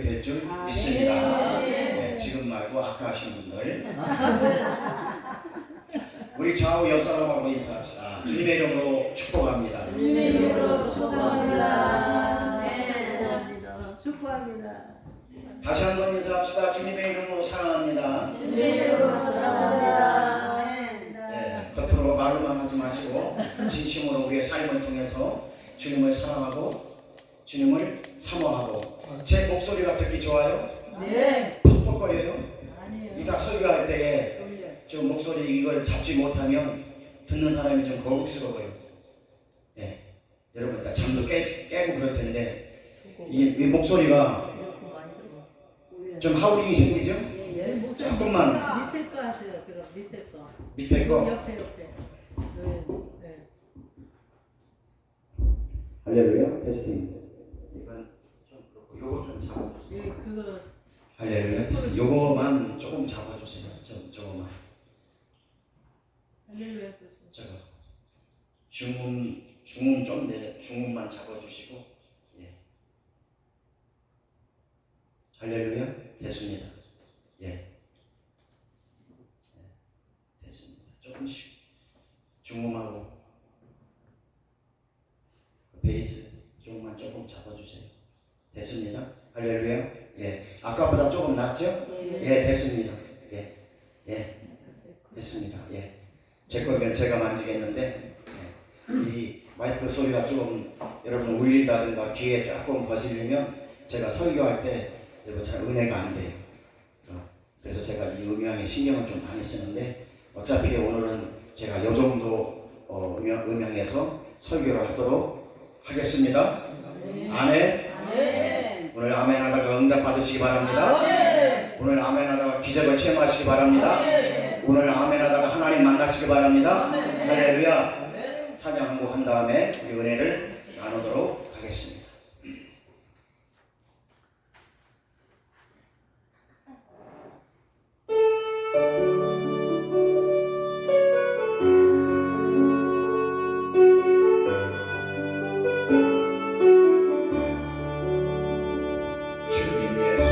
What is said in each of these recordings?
될 줄 믿습니다. 네, 지금 말고 아까 하신 분들. 우리 좌우 옆 사람하고 인사합시다. 주님의 이름으로 축복합니다. 주님의 이름으로 축복합니다. 축복합니다. 축복합니다. 다시 한번 인사합시다. 주님의 이름으로 사랑합니다. 주님의 이름으로 사랑합니다. 네, 겉으로 말로만 하지 마시고 진심으로 우리의 삶을 통해서 주님을 사랑하고 주님을 사모하고. 제 목소리가 듣기 좋아요? 네. 퍽퍽거려요? 아니에요. 이따 설교할 때에 좀 목소리 이걸 잡지 못하면 듣는 사람이 좀 거북스러워요. 네. 여러분 다 잠도 깨고 그럴 텐데 이 목소리가 좀 하우링이 생기죠? 조금만 밑에 거 하세요. 그럼 밑에 거. 밑에 거. 옆에. 네. 할렐루야. 테스팅. 이건 좀 그렇고 요거 좀 잡아주세요. 예, 그거. 할렐루야. 테스팅. 요거만 조금 잡아주세요. 저거만. 할렐루야. 저거 중음 좀 중음만 잡아주시고. 예. 할렐루야. 됐습니다. 예. 됐습니다. 조금씩 중음하고 베이스 조금 잡아주세요. 됐습니다. 할렐루야. 예. 아까보다 조금 낫죠? 예, 됐습니다. 예. 됐습니다. 예. 제 거면 제가 만지겠는데 이 마이크 소리가 조금 여러분 울린다든가 귀에 조금 거슬리면 제가 설교할 때 여러분 잘 은혜가 안 돼요. 그래서 제가 이 음향에 신경을 좀 많이 쓰는데 어차피 오늘은 제가 이 정도 음향에서 설교를 하도록 하겠습니다. 아멘. 오늘 아멘 하다가 응답 받으시기 바랍니다. 오늘 아멘 하다가 기적을 체험하시기 바랍니다. 오늘 아멘 하다가 하나님 만나시기 바랍니다. 할렐루야. 찬양 한 곡 한 다음에 우리 은혜를 나누도록 하겠습니다. 주님 예수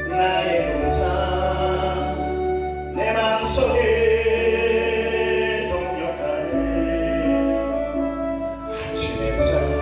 나의 동상 내 맘속에 동력하는 아침의 햇살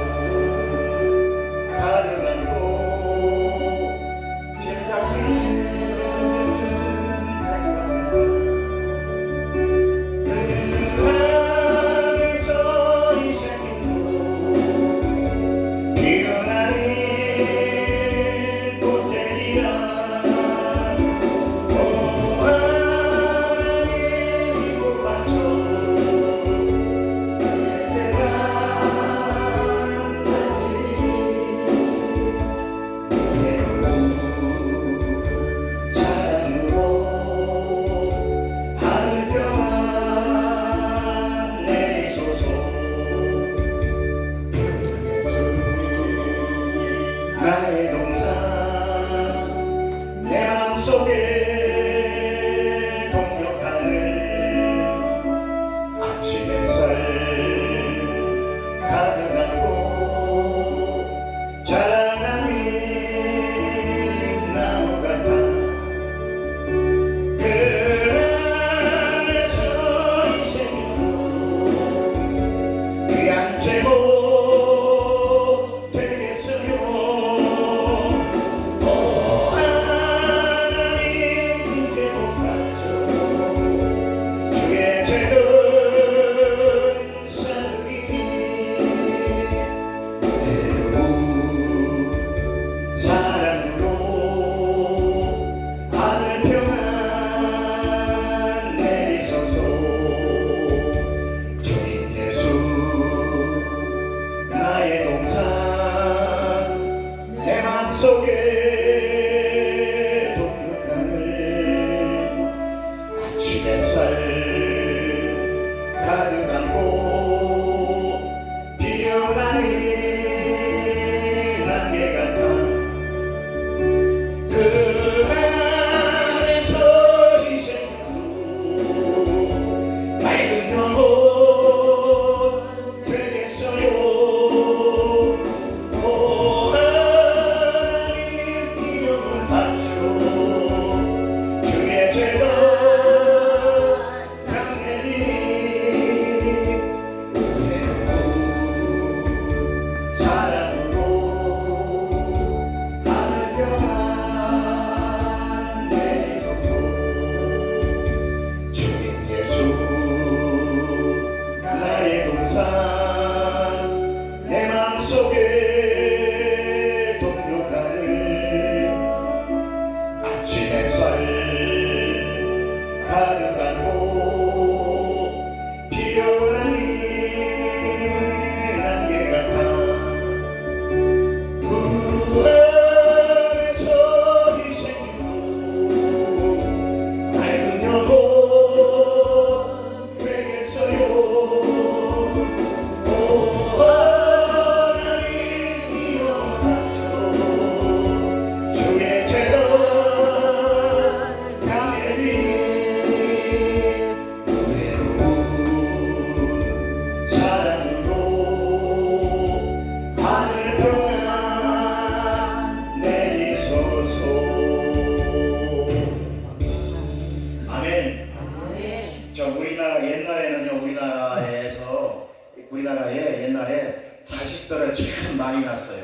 자식들을 참 많이 낳았어요.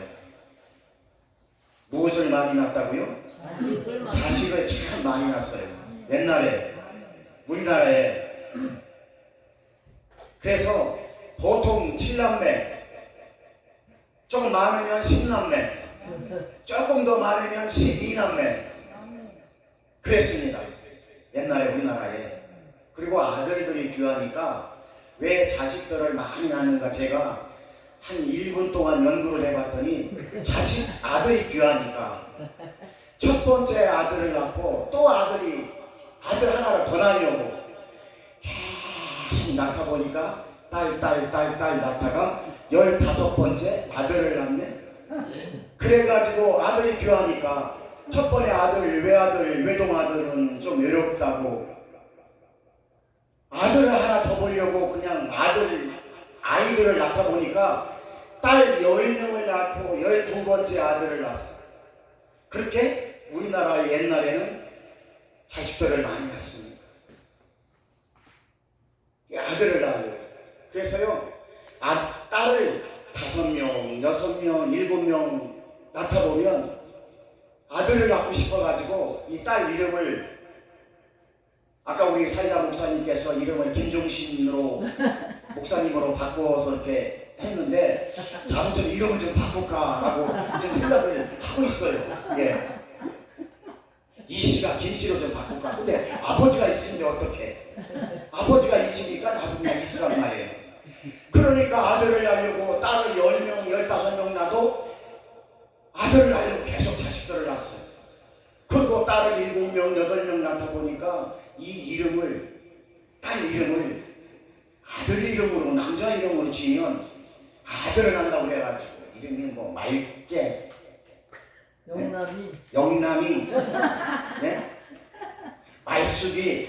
무엇을 많이 낳았다고요? 자식을 참 많이 낳았어요. 옛날에 우리나라에. 그래서 보통 7남매, 조금 많으면 10남매, 조금 더 많으면 12남매 그랬습니다. 옛날에 우리나라에. 그리고 아들들이 귀하니까 왜 자식들을 많이 낳는가, 제가 한 1분 동안 연구를 해봤더니 아들이 귀하니까 첫 번째 아들을 낳고 또 아들 하나를 더 낳으려고 계속 낳다 보니까 딸 낳다가 15번째 아들을 낳네. 그래가지고 아들이 귀하니까 첫 번째 외동아들은 좀 외롭다고 아들을 하나 더 보려고 그냥 아이들을 낳다 보니까 딸 10명을 낳고 12번째 아들을 낳았어. 그렇게 우리나라 옛날에는 자식들을 많이 낳습니다. 아들을 낳아요. 그래서요, 딸을 5명, 6명, 7명 낳다 보면 아들을 낳고 싶어가지고 이 딸 이름을, 아까 우리 사이다 목사님께서 이름을 김종신으로 목사님으로 바꿔서 이렇게 했는데, 저도 좀 이름을 좀 바꿀까 하고 지금 생각을 하고 있어요. 예. 이씨가 김씨로 좀 바꿀까. 근데 아버지가 있으면 어떡해. 아버지가 있으니까 나도 그냥 있으란 말이에요. 그러니까 아들을 낳으려고 딸을 10명, 15명 낳아도 아들을 낳으려고 계속 자식들을 낳았어요. 그리고 딸을 7명, 8명 낳다 보니까 딸 이름을 아들 이름으로, 남자 이름으로 지으면 아들을 낳는다고 그래가지고 이름이 뭐 말재, 영남이, 네? 말숙이,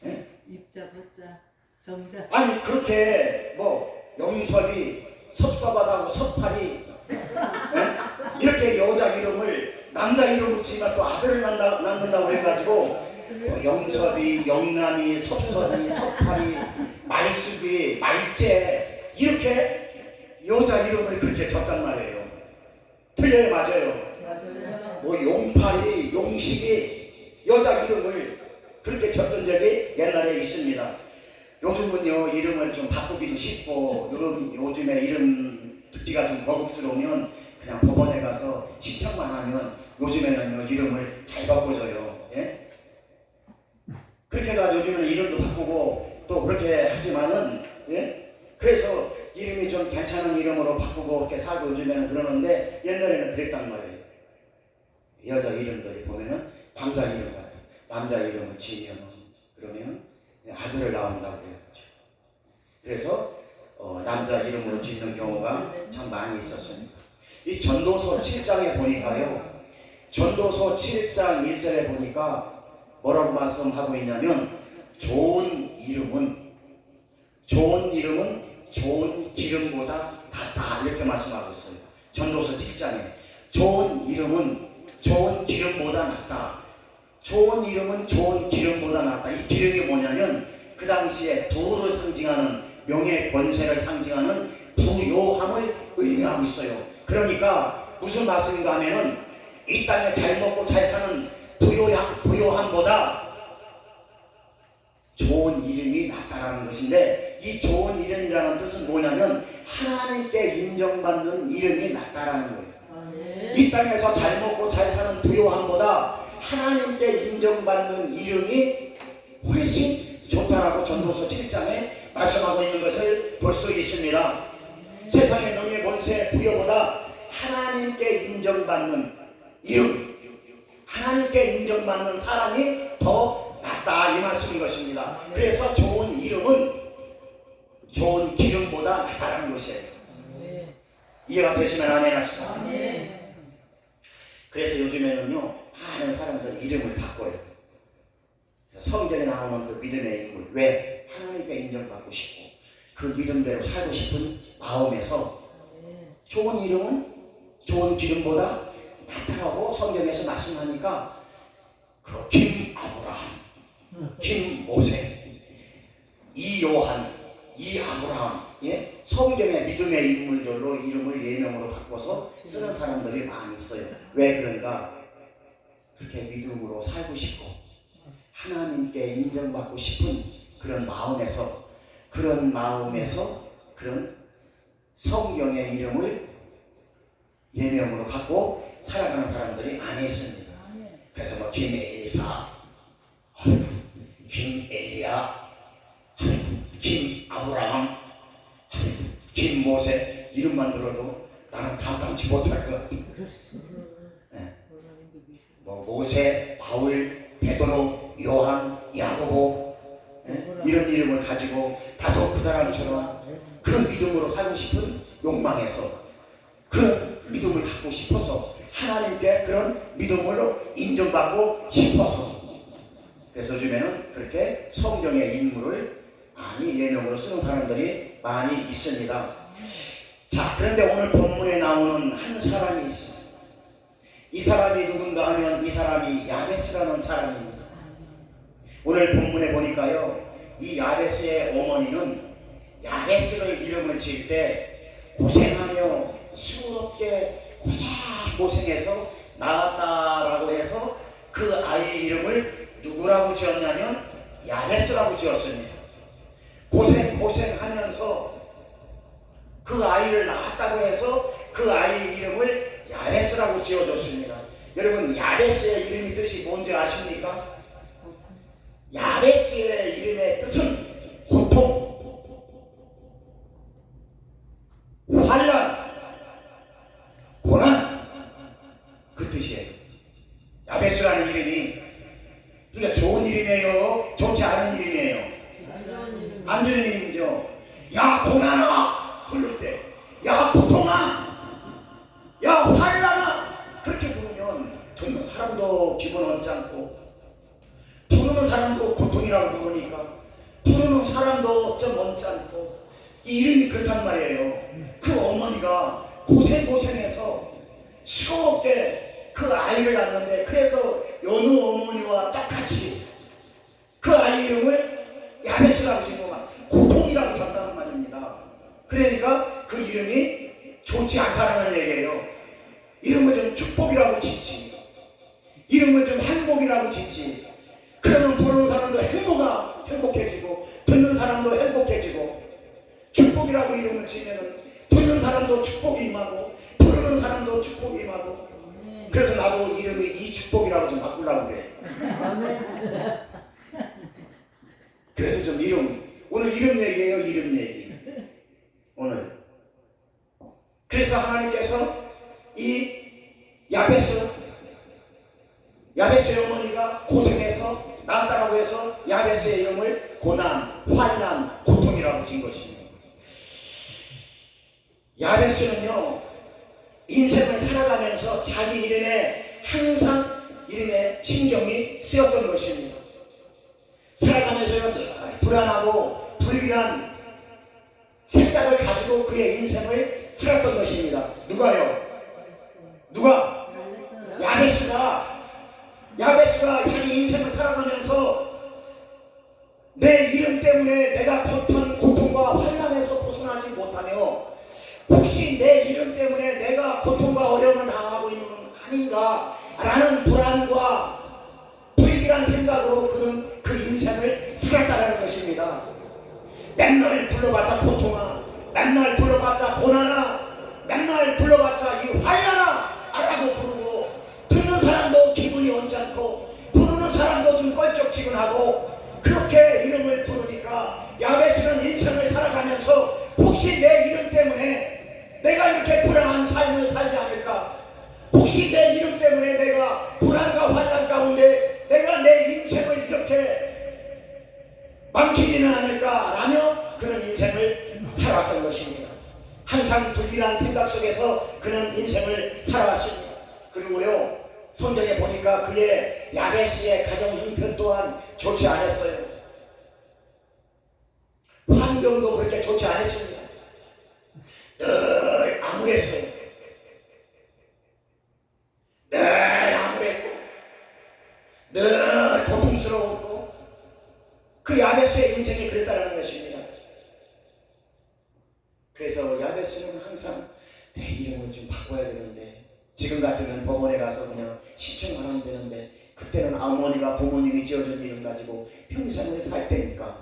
네? 입자, 보자, 정자. 아니 그렇게 뭐 영섭이, 섭섭하다고 섭팔이, 네? 이렇게 여자 이름을 남자 이름으로 지으면 또 아들을 낳는다고 해가지고 뭐 영섭이, 영남이, 섭섭이, 섭팔이, 말숙이, 말재, 이렇게 여자 이름을 그렇게 졌단 말이에요. 틀려요, 맞아요? 뭐 용팔이, 용식이 여자 이름을 그렇게 졌던 적이 옛날에 있습니다. 요즘은요, 이름을 좀 바꾸기도 쉽고, 요즘에 이름 듣기가 좀 거북스러우면 그냥 법원에 가서 신청만 하면 요즘에는 이름을 잘 바꿔줘요. 예? 그렇게 해가 요즘에는 이름도 바꾸고 또 그렇게 하지만은, 예? 그래서 이름이 좀 괜찮은 이름으로 바꾸고 이렇게 살고 요즘에는 그러는데, 옛날에는 그랬단 말이에요. 여자 이름들이 보면은 남자 이름 같아. 남자 이름을 지으면 그러면 아들을 낳는다고 그래가지고. 그래서 남자 이름으로 짓는 경우가 참 많이 있었습니다. 이 전도서 7장에 보니까요, 전도서 7장 1절에 보니까 뭐라고 말씀하고 있냐면, 좋은 이름은 좋은 기름보다 낫다, 이렇게 말씀하고 있어요. 전도서 7장에 좋은 이름은 좋은 기름보다 낫다. 좋은 이름은 좋은 기름보다 낫다. 이 기름이 뭐냐면 그 당시에 부를 상징하는, 명예 권세를 상징하는 부요함을 의미하고 있어요. 그러니까 무슨 말씀인가 하면은 이 땅에 잘 먹고 잘 사는 부요함보다 좋은 이름이 낫다라는 것인데, 이 좋은 이름이라는 뜻은 뭐냐면 하나님께 인정받는 이름이 낫다라는 거예요. 이 땅에서 잘 먹고 잘 사는 부요함보다 하나님께 인정받는 이름이 훨씬 좋다라고 전도서 7장에 말씀하고 있는 것을 볼 수 있습니다. 세상의 명예 권세 부여보다 하나님께 인정받는 이름, 하나님께 인정받는 사람이 더 낫다, 이 말씀인 것입니다. 그래서 좋은 이름은 좋은 기름보다 낫다라는 것이에요. 이해가 되시면 아멘 합시다. 그래서 요즘에는요, 많은 사람들 이름을 바꿔요. 성경에 나오는 그 믿음의 인물, 왜? 하나님께 인정받고 싶고 그 믿음대로 살고 싶은 마음에서 좋은 이름은 좋은 기름보다 낫다고 성경에서 말씀하니까, 그 김아브라함, 김모세, 이요한, 이아브라함, 예? 성경의 믿음의 인물들로 이름을 예명으로 바꿔서 쓰는 사람들이 많이 있어요. 왜 그런가? 그렇게 믿음으로 살고 싶고 하나님께 인정받고 싶은 그런 마음에서 그런 성경의 이름을 예명으로 갖고 살아가는 사람들이 많이 있습니다. 그래서 뭐 김엘리사, 김엘리야, 김아브라함, 김모세 이름만 들어도 나는 감당치 못할 것 같아. 네. 뭐 모세, 바울, 베드로, 요한, 야고보 이런 이름을 가지고 나도 그 사람처럼 그런 믿음으로 살고 싶은 욕망에서 그런 믿음을 갖고 싶어서 하나님께 그런 믿음으로 인정받고 싶어서 그래서 요즘에는 그렇게 성경의 인물을 많이 예명으로 쓰는 사람들이 많이 있습니다. 자, 그런데 오늘 본문에 나오는 한 사람이 있습니다. 이 사람이 누군가 하면 이 사람이 야베스라는 사람입니다. 오늘 본문에 보니까요, 이 야베스의 어머니는 야베스를 이름을 지을 때 고생하며 수고롭게 고생해서 낳았다라고 해서 그 아이 이름을 누구라고 지었냐면 야베스라고 지었습니다. 고생하면서 그 아이를 낳았다고 해서 그 아이 이름을 야베스라고 지어줬습니다. 여러분, 야베스의 이름이 뜻이 뭔지 아십니까? 야베스의 이름의 뜻은 고통, 환난, 고난 그 뜻이에요. 야베스라는 이름이 그러니까 좋은 이름이에요? 좋지 않은 이름이에요? 안 좋은 이름이죠. 야 고난아 부를 때, 야 고통아, 야 환난아 그렇게 부르면 듣는 사람도 기분 얻지 않고 부르는 사람도 고통이라고 부르니까 부르는 사람도 좀 얻지 않고 이 이름이 그렇단 말이에요. 그 어머니가 고생해서 수고롭게 그 아이를 낳는데 그래서 여느 어머니와 똑같이 그 아이 이름을 야베스라고 지은 거가 고통이라고 전다는 말입니다. 그러니까 그 이름이 좋지 않다는 얘기예요. 이름을 좀 축복이라고 짓지, 이름을 좀 행복이라고 짓지. 그러면 부르는 사람도 행복해지고 듣는 사람도 행복해지고, 축복이라고 이름을 지으면 듣는 사람도 축복이 임하고 부르는 사람도 축복이 임하고. 그래서 나도 이름이 이축복이라고 좀 바꾸려고 그래. 그래서 좀 오늘 이름 얘기예요. 이름 얘기 오늘. 그래서 하나님께서 이 야베스의 어머니가 고생해서 낳았다라고 해서 야베스의 이름을 고난, 환난, 고통이라고 지은 것입니다. 야베스는요, 인생을 살아가면서 자기 이름에 항상 이름에 신경이 쓰였던 것입니다. 살아가면서요, 불안하고 불길한 생각을 가지고 그의 인생을 살았던 것입니다. 누가요? 누가? 야베스가 자기 인생을 살아가면서 내 이름 때문에 내가 고통과 환난에서 벗어나지 못하며 혹시 내 이름 때문에 내가 고통과 어려움을 당하고 있는 건 아닌가 라는 불안과 불길한 생각으로 그는 그 인생을 살았다는 것입니다. 맨날 불러봤자 고통아, 맨날 불러봤자 고난아, 맨날 불러봤자 이 환난아 라고 부르고, 듣는 사람도 기분이 언짢고 부르는 사람도 좀 껄쩍지근하고 그렇게 이름을 부르니까 야베스는 인생을 살아가면서 혹시 내 이름 때문에 내가 이렇게 불안한 삶을 살지 않을까, 혹시 내 이름 때문에 내가 고난과 환난 가운데 내가 내 인생을 이렇게 망치지는 않을까라며 그런 인생을 살아왔던 것입니다. 항상 불길한 생각 속에서 그는 인생을 살아왔습니다. 그리고요, 성경에 보니까 그의 야베스의 가정 형편 또한 좋지 않았어요. 환경도 그렇게 좋지 않았습니다. 늘 암울했어요. 늘 암울했고 늘 고통스러웠고 그 야베스의 인생이 그랬다는 것입니다. 좀 바꿔야 되는데, 지금 같으면 법원에 가서 그냥 시청만 하면 되는데, 그때는 어머니가 부모님이 지어준 이름 가지고 평생을 살 때니까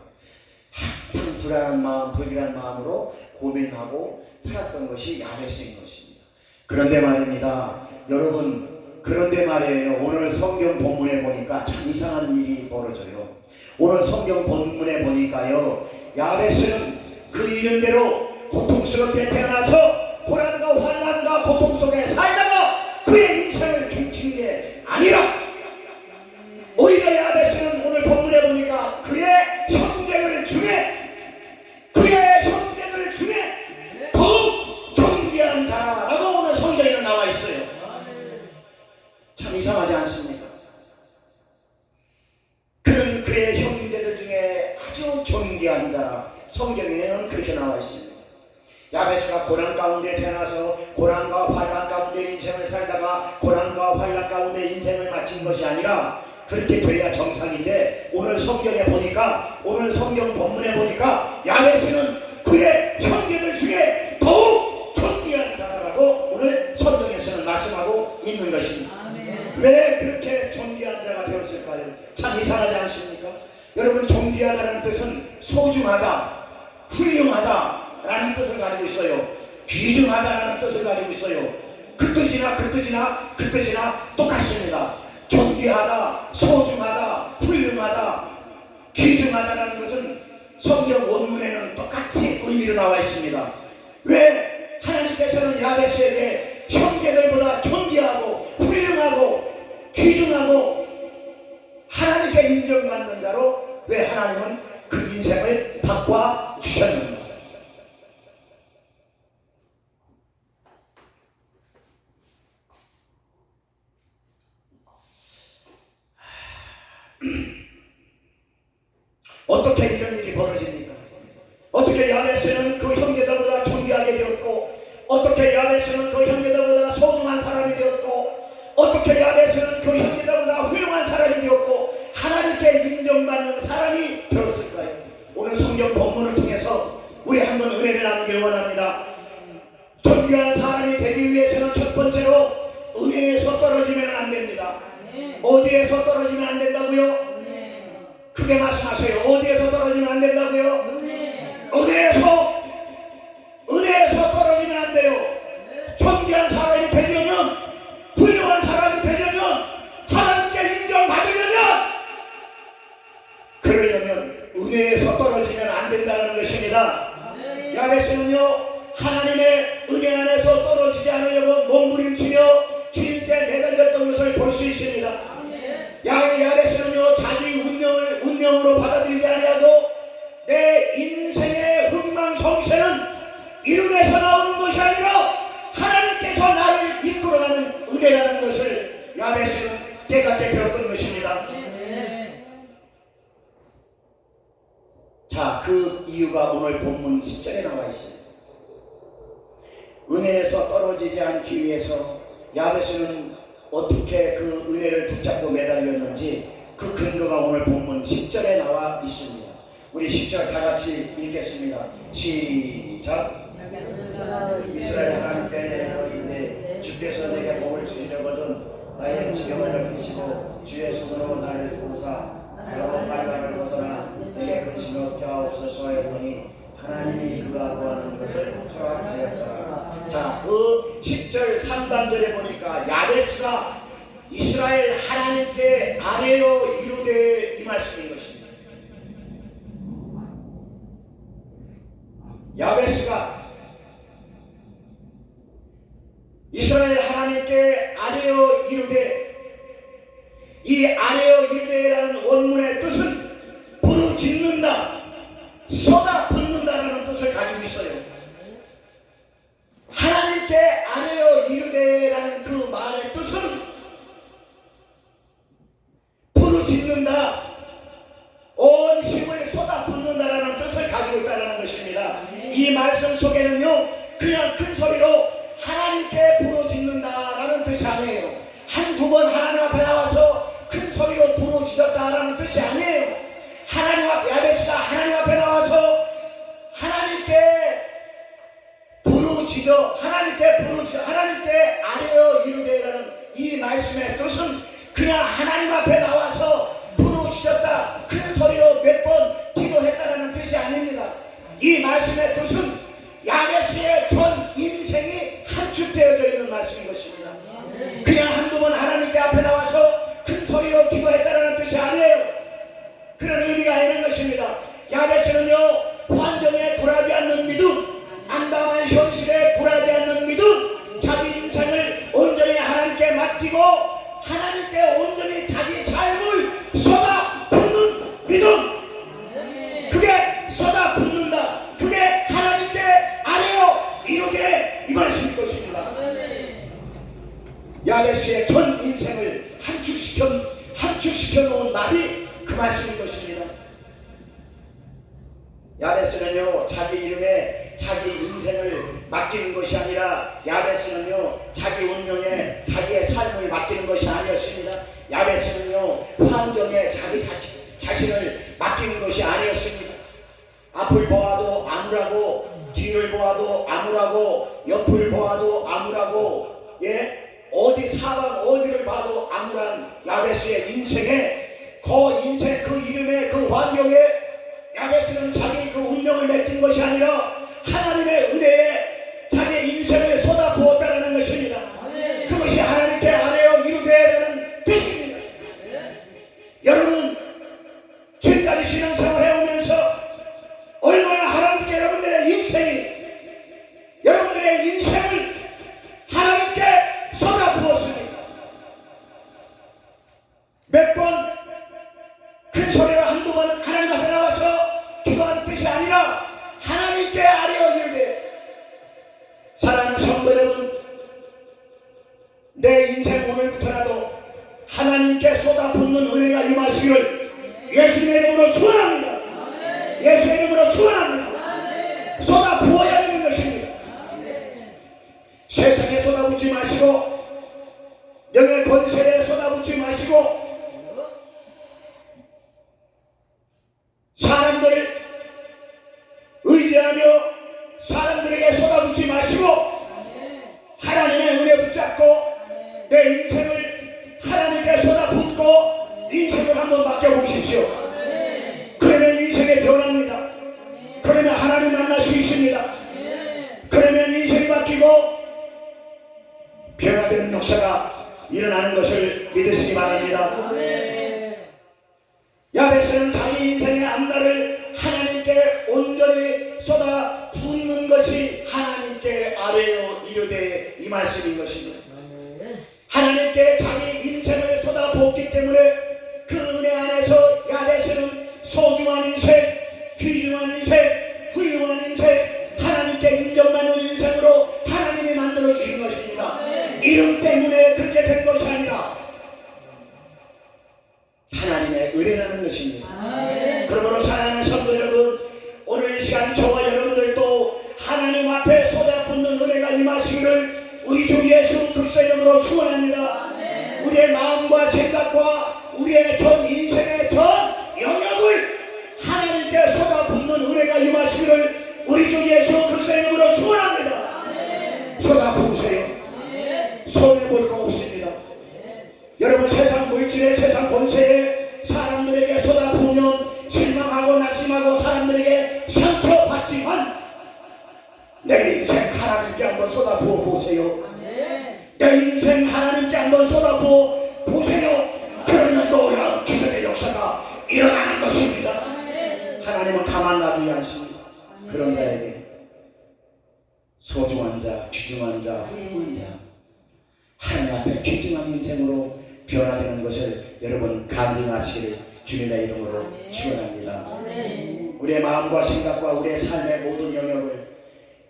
항상 불안한 마음, 불길한 마음으로 고민하고 살았던 것이 야베스인 것입니다. 그런데 말입니다, 여러분, 그런데 말이에요, 오늘 성경 본문에 보니까 참 이상한 일이 벌어져요. 오늘 성경 본문에 보니까요, 야베스는 그 이름대로 고통스럽게 태어나서 고난과 환난과 고통 속에 살다가 그의 인생을 중친 게 아니라, 오히려 야베스는 오늘 본문에 보니까 그의 형제들 중에 더욱 존귀한 자라고 오늘 성경에 나와 있어요. 참 이상하지 않습니까? 그는 그의 형제들 중에 아주 존귀한 자라 성경에는 그렇게 나와 있습니다. 야베스가 고난 가운데 태어나서 고난과 환난 가운데 인생을 살다가 고난과 환난 가운데 인생을 마친 것이 아니라, 그렇게 돼야 정상인데, 오늘 성경에 보니까, 오늘 성경 본문에 보니까 야베스는 그의 형제들 중에 더욱 존귀한 자라고 오늘 성경에서는 말씀하고 있는 것입니다. 왜 그렇게 존귀한 자가 되었을까요? 참 이상하지 않습니까? 여러분, 존귀하다는 뜻은 소중하다, 훌륭하다 라는 뜻을 가지고 있어요. 귀중하다라는 뜻을 가지고 있어요. 그 뜻이나 똑같습니다. 존귀하다, 소중하다, 훌륭하다, 귀중하다라는 것은 성경 원문에는 똑같이 의미로 나와 있습니다. 왜 하나님께서는 야베스에게 형제들보다 존귀하고 훌륭하고 귀중하고 하나님께 인정받는 자로 왜 하나님은 그 인생을 바꿔 주셨는가? 어떻게 이런 일이 벌어집니까? 어떻게 야베스는 그 형제들보다 존귀하게 되었고, 어떻게 야베스는 그 형제들보다 소중한 사람이 되었고, 어떻게 야베스는 그 형제들보다 훌륭한 사람이 되었고 하나님께 인정받는 사람이 되었을까요? 오늘 성경 본문을 통해서 우리 한번 은혜를 나누길 원합니다. 존귀한 사람이 되기 위해서는 첫 번째로 은혜에서 떨어지면 안 됩니다. 어디에서 떨어지면 안 된다고요? 크게 말씀하세요. 어디에서 떨어지면 안 된다고요? 은혜에서 떨어지면 안 돼요. 존귀한 사람이 되려면, 훌륭한 사람이 되려면, 하나님께 인정받으려면, 그러려면 은혜에서 떨어지면 안 된다는 것입니다. 야베스는요, 하나님의 은혜 안에서 떨어지지 않으려고 몸부림치며 주님께 매달렸던 것을 볼 수 있습니다. 야베스는요, 자기 운명으로 받아들이지 아니하고 내 인생의 흥망성쇠는 이름에서 나오는 것이 아니라 하나님께서 나를 이끌어가는 은혜라는 것을 야베스는 깨닫게 되었던 것입니다. 자, 그 이유가 오늘 본문 10절에 나와 있습니다. 은혜에서 떨어지지 않기 위해서 야베스는 어떻게 그 은혜를 붙잡고 매달렸는지 그 근거가 오늘 본문 10절에 나와 있습니다. 우리 10절 다 같이 읽겠습니다. 시작. 이스라엘 하나님께 너희인데 주께서 내게 복을 주시려거든 나의 지경을 넓히시고 주의 손으로 나를 도우사 나로 말단을 벗어나 내게 근심 얻게 하옵소서 하였더니 하나님이 그가 구하는 것을 허락하였더라. 자, 그 10절 3단절에 보니까 야베스가 이스라엘 하나님께 아뢰어 이르되 이 말씀인 것입니다. 야베스가 이스라엘 하나님께 아뢰어 이르되, 이 아뢰어 이르되라는 원문의 뜻은 부르짖는다, 쏟아붓는다라는 뜻을 가지고 있어요. 하나님께 아뢰어 이르되라는 그 말의 뜻은 부르짖는다, 온 힘을 쏟아붓는다라는 뜻을 가지고 있다는 것입니다. 이 말씀 속에는요, 그냥 큰 소리로 하나님께 부르짖는다라는 뜻이 아니에요. 한두 번 하나님 앞에 나와서 큰 소리로 부르짖었다라는 뜻이 아니에요. 야베스가 하나님 앞에 나와서 하나님께 부르짖 부르짖어 하나님께 부르짖어 하나님께 아뢰어 이르되라는 이 말씀의 뜻은 그냥 하나님 앞에 나와서 부르짖었다 큰 소리로 몇 번 기도했다라는 뜻이 아닙니다. 이 말씀의 뜻은 야베스의 전 인생이 함축되어져 있는 말씀인 것입니다. 그냥 한두 번 하나님께 앞에 나와서 큰 소리로 기도했다라는 뜻이 아니에요. 그런 의미가 있는 것입니다. 야베스는요, 환경에 굴하지 않는 믿음, 암담한 현실에 굴하지 않는 믿음, 자기 인생을 온전히 하나님께 맡기고 하나님께 온전히 자기 삶을 쏟아붓는 믿음, 그게 쏟아붓는다, 그게 하나님께 아뢰어 이루게 이 말씀인 것입니다. 야베스의 전 인생을 함축시켜 놓은 말이 그 말씀인 것입니다. 야베스는요, 자기 이름에 자기 인생을 맡기는 것이 아니라, 야베스는요, 자기 운명에 자기의 삶을 맡기는 것이 아니었습니다. 야베스는요, 환경에 자기 자신을 맡기는 것이 아니었습니다. 앞을 보아도 아무라고, 뒤를 보아도 아무라고, 옆을 보아도 아무라고, 어디 사방 어디를 봐도 암울한 야베스의 인생에, 그 이름의 그 환경에 야베스는 자기 그 운명을 맡긴 것이 아니라 하나님의 은혜에 자기의 인생을 쏟아부었다는 것입니다. 그것이 하나님께 아뢰어 이루되라는 뜻입니다. 여러분, 지금까지 신앙생활 해오면서 얼마나 하나님께 여러분들의 인생을 하나님께 쏟아부었습니다. 몇 번 큰 소리로 한두 번 하나님 앞에 나와서 기도한 뜻이 아니라 하나님께 아뢰어 이르되, 사랑하는 성도 여러분, 내 인생 오늘부터라도 하나님께 쏟아붓는 은혜가 임하시기를 예수님의 이름으로 축원합니다. 예수의 이름으로 축원합니다. 쏟아부어야 되는 것입니다. 세상에 쏟아붓지 마시고, 영의 권세에 쏟아붓지 마시고, 사람들을 의지하며 사람들에게 쏟아붓지 마시고, 하나님의 은혜 붙잡고 내 인생을 하나님께 쏟아붓고 인생을 한번 맡겨보십시오. 그러면 인생이 변합니다. 그러면 하나님 만날 수 있습니다. 그러면 인생이 바뀌고 변화되는 역사가 일어나는 것을 믿으시기 바랍니다. 야베스는 자기 인생의 앞날을 하나님께 온전히 쏟아붓는 것이 하나님께 아뢰어 이르되 이 말씀인 것입니다. 하나님께 자기 인생을 쏟아부었기 때문에 그 은혜 안에서 야베스는 소중한 인생, 귀중한 인생, 훌륭한 인생, 하나님께 인정받는 인생으로 하나님이 만들어 주신 것입니다. 이름 때문에 그렇게 된 것이 아니라 하나님의 은혜라는 것입니다. 그러므로 사랑하는 성도 여러분, 오늘 이 시간 저와 여러분들도 하나님 앞에 쏟아붓는 은혜가 임하시기를 우리 주 예수 그리스도의 이름으로 축원합니다. 우리의 마음과 생각과 우리의 전 인생의 전 영역을 하나님께 쏟아붓는 은혜가 임하시기를 우리 주 예수 그리스도의 이름으로 축원합니다. 쏟아부으세요. 손해볼 거 없습니다. 여러분, 세상 물질에 세상 권세에 사람들에게 쏟아부으면 실망하고 낙심하고 사람들에게 상처받지만 내 인생 하나님께 한번 쏟아부어 보세요. 내 인생 하나님께 한번 쏟아부어 보세요. 그러면 놀라운 기적의 역사가 일어나는 것입니다. 하나님은 가만 놔두지 않습니다. 그런 자에게 소중한 자, 귀중한 자, 훌륭한 자, 하나님 앞에 귀중한 인생으로 변화되는 것을 여러분 간증하시기를 주님의 이름으로 축원합니다. 우리의 마음과 생각과 우리의 삶의 모든 영역을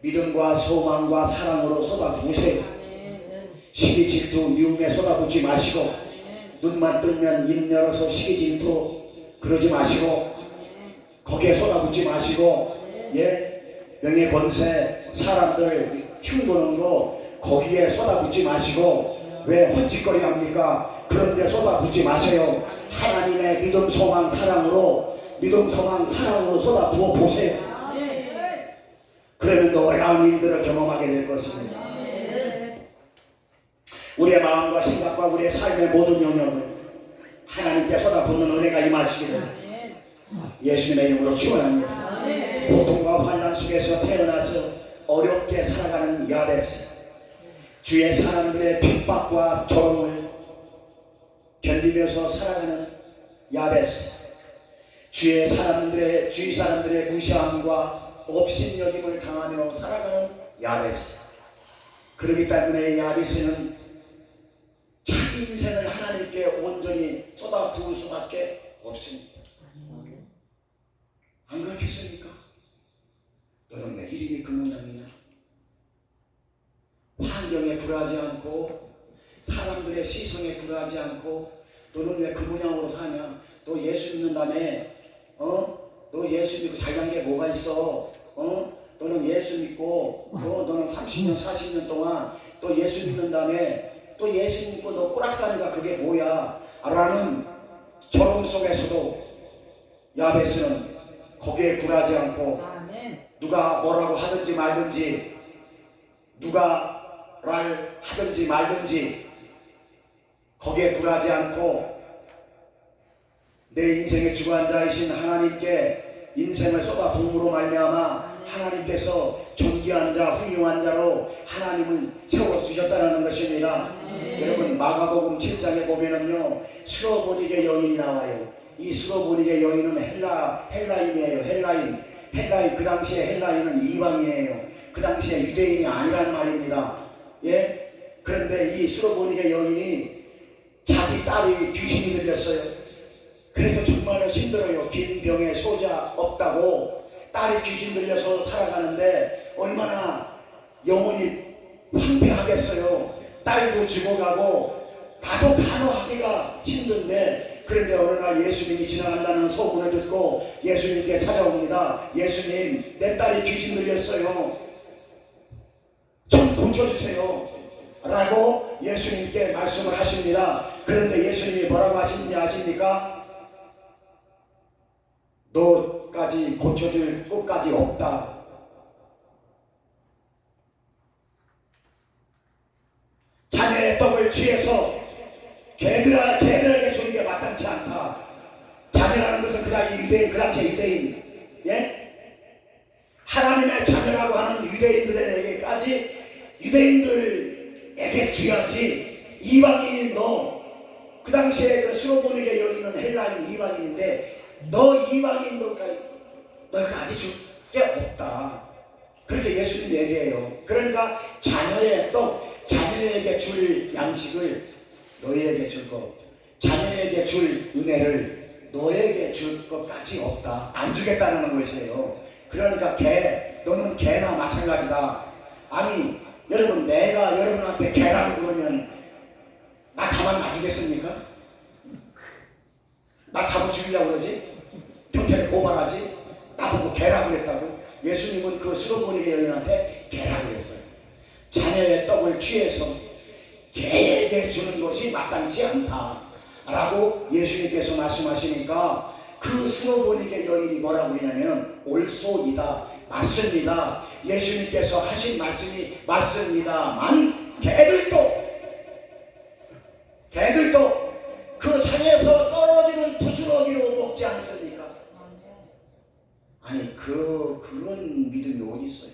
믿음과 소망과 사랑으로 쏟아부으세요. 시기 질투 미움에 쏟아붓지 마시고, 눈만 뜨면 입 열어서 시기 질투 그러지 마시고, 거기에 쏟아붓지 마시고, 명예 권세 사람들 흉보는 거 거기에 쏟아붓지 마시고, 왜 헛짓거리 합니까? 그런데 쏟아붓지 마세요. 하나님의 믿음 소망 사랑으로 쏟아부어 보세요. 그러면 놀라운 일들을 경험하게 될 것입니다. 우리의 마음과 생각과 우리의 삶의 모든 영역을 하나님께 쏟아붓는 은혜가 임하시기를 예수님의 이름으로 축원합니다. 고통과 환난 속에서 태어나서 어렵게 살아가는 야베스, 주의 사람들의 핍박과 조롱을 견디면서 살아가는 야베스, 주위 사람들의 무시함과 업신여김을 당하며 살아가는 야베스. 그렇기 때문에 야베스는 자기 인생을 하나님께 온전히 쏟아부을 수밖에 없습니다. 안 그렇겠습니까? 너는 왜 이름이 그 모양이냐? 환경에 굴하지 않고 사람들의 시선에 굴하지 않고 너는 왜 그 모양으로 사냐? 너 예수 믿는다며? 너 예수 믿고 잘난 게 뭐가 있어? 너는 예수 믿고 너는 30년 40년 동안 또 예수 믿는다며? 또 예수 믿고 너 꼬락사니까 그게 뭐야? 라는 조롱 속에서도 야베스는 거기에 굴하지 않고 누가 뭐라고 하든지 말든지 누가 말 하든지 말든지 거기에 굴하지 않고 내 인생의 주관자이신 하나님께 인생을 쏟아부음으로 말미암아 하나님께서 존귀한 자 훌륭한 자로 하나님을 세워주셨다는 것입니다. 여러분 마가복음 7장에 보면은요 스로보닉의 여인이 나와요. 이 스로보닉의 여인은 헬라인이에요. 헬라인 그 당시에 헬라인은 이방인이에요. 그 당시에 유대인이 아니란 말입니다. 예? 그런데 이 스로보닉의 여인이 자기 딸이 귀신이 들렸어요. 그래서 정말로 힘들어요. 빈 병에 소자 없다고 딸이 귀신 들려서 살아가는데 얼마나 영혼이 황폐하겠어요. 딸도 죽어가고 나도 간호하기가 힘든데 그런데 어느 날 예수님이 지나간다는 소문을 듣고 예수님께 찾아옵니다. 예수님, 내 딸이 귀신 들렸어요. 좀 고쳐주세요. 라고 예수님께 말씀을 하십니다. 그런데 예수님이 뭐라고 하시는지 아십니까? 너까지 고쳐줄 끝까지 없다. 자네의 떡을 취해서 개들에게 주는 게 마땅치 않다. 자녀라는 것은 그 당시 유대인, 예? 하나님의 자녀라고 하는 유대인들에게까지 유대인들에게 줘야지. 이방인인 너, 그 당시에 그 스로보닉의 여인은 헬라인 이방인인데 너 이방인 너까지 줄 게 없다. 그렇게 예수님 얘기해요. 그러니까 자녀의 떡, 자녀에게 줄 양식을 너희에게 줄 것, 자녀에게 줄 은혜를 너에게 줄 것까지 없다. 안 주겠다는 것이에요. 그러니까 너는 개나 마찬가지다. 아니 여러분, 내가 여러분한테 개라고 그러면 나 가만 놔두겠습니까? 나 잡아 죽이려고 그러지? 경찰에 고발하지? 나보고 개라고 그랬다고? 예수님은 그 스로보닉의 여인한테 개라고 그랬어요. 자녀의 떡을 취해서 개에게 주는 것이 마땅치 않다 라고 예수님께서 말씀하시니까 그 스로보닉의 여인이 뭐라고 그러냐면 옳소이다, 맞습니다, 예수님께서 하신 말씀이 맞습니다만 개들도 그 산에서 떨어지는 부스러기로 먹지 않습니까? 아니 그런 믿음이 어디 있어요?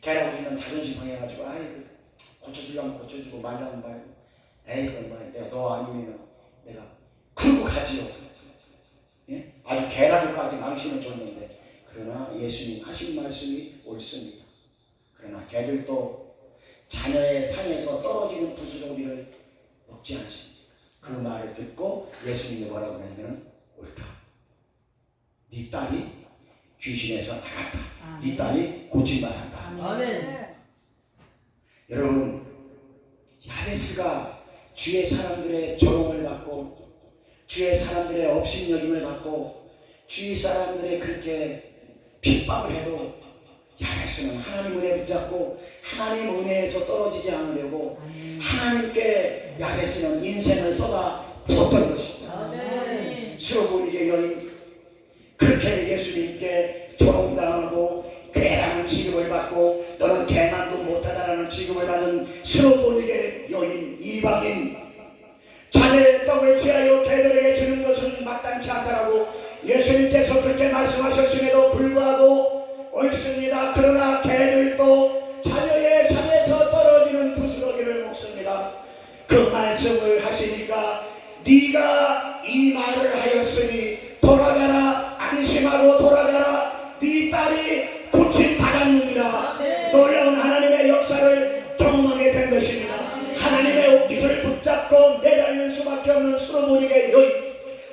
개라고 하면 자존심 상해가지고 고쳐주려면 고쳐주고 말라면 말고 내가 너 아니면 내가 그러고 가지요. 예? 아주 개라고까지 망신을 줬는데 그러나 예수님 하신 말씀이 옳습니다. 그러나 개들도 자녀의 상에서 떨어지는 부스러기를 먹지 않습니다. 그 말을 듣고 예수님이 뭐라고 하냐면 옳다. 네 딸이 귀신에서 나갔다. 네 딸이 고침받았다. 아멘. 여러분, 야베스가 주의 사람들의 조롱을 받고 주의 사람들의 업신여김을 받고 주위 사람들의 그렇게 핍박을 해도 야베스는 하나님 은혜 붙잡고 하나님 은혜에서 떨어지지 않으려고 하나님께 야베스는 인생을 쏟아 부었던 것입니다. 스로보닉의 여인 그렇게 예수님께 조롱당하고 괴 예수님께서 그렇게 말씀하셨음에도 불구하고 옳습니다. 그러나 개들도 자녀의 상에서 떨어지는 부스러기를 먹습니다. 그 말씀을 하시니까 네가 이 말을 하였으니 돌아가라, 안심하고 돌아가라, 네 딸이 고침 받았느니라. 놀라운 하나님의 역사를 경험하게 된 것입니다. 하나님의 옷깃을 붙잡고 매달릴 수밖에 없는 수로보니의 여인,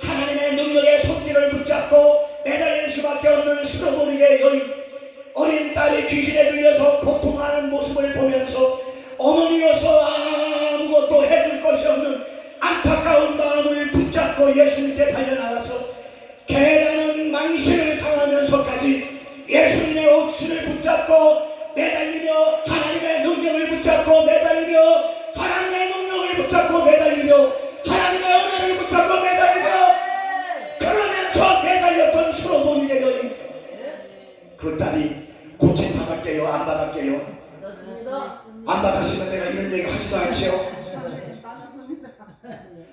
하나님의 능력의 손길을 붙잡고 매달릴 수밖에 없는 수로보니의 여인, 어린 딸이 귀신에 들려서 고통하는 모습을 보면서 어머니로서 아무것도 해줄 것이 없는 안타까운 마음을 붙잡고 예수님께 달려나가서 개라는 망신을 당하면서까지 예수님의 옷을 붙잡고 매달리며 하나님의 능력을 붙잡고 매달리며 하나님의 능력을 붙잡고 매달리며 하나님의 은혜를 붙잡고 매달리며 그러면서 매달렸던 수로보니의 여인, 그 딸이 고침 받았게요? 안 받았게요? 그렇습니다. 안 받았으면 내가 이런 얘기 하지도 않지요.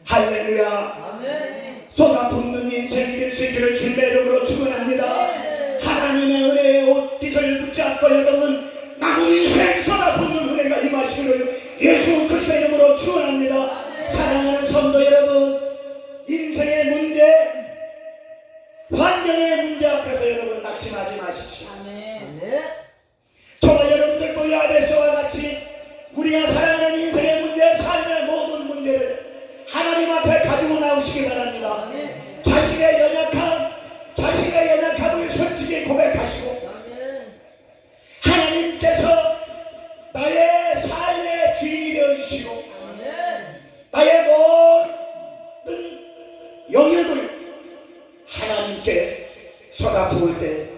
할렐루야. 아멘. 쏟아붓는 인생 길수기를 주님의 이름으로 축원합니다. 하나님의 은혜의 옷깃을 붙잡고 여러분 남은 인생 쏟아붓는 은혜가 임하시기를 예수 그리스도의 이름으로 축원합니다. 사랑하는 성도 여러분, 인생의 문제, 환경의 문제 앞에서 여러분 낙심하지 마십시오. 아멘. 저와 여러분들도 야베스와 같이 우리가 살아가는 인생의 문제, 삶의 모든 문제를 하나님 앞에 가지고 나오시기 바랍니다. 자신의 연약함을 솔직히 고백하시고 하나님께서 나의 삶의 주인이 되어주시고 나의 모든 영역을 하나님께 쏟아부을 때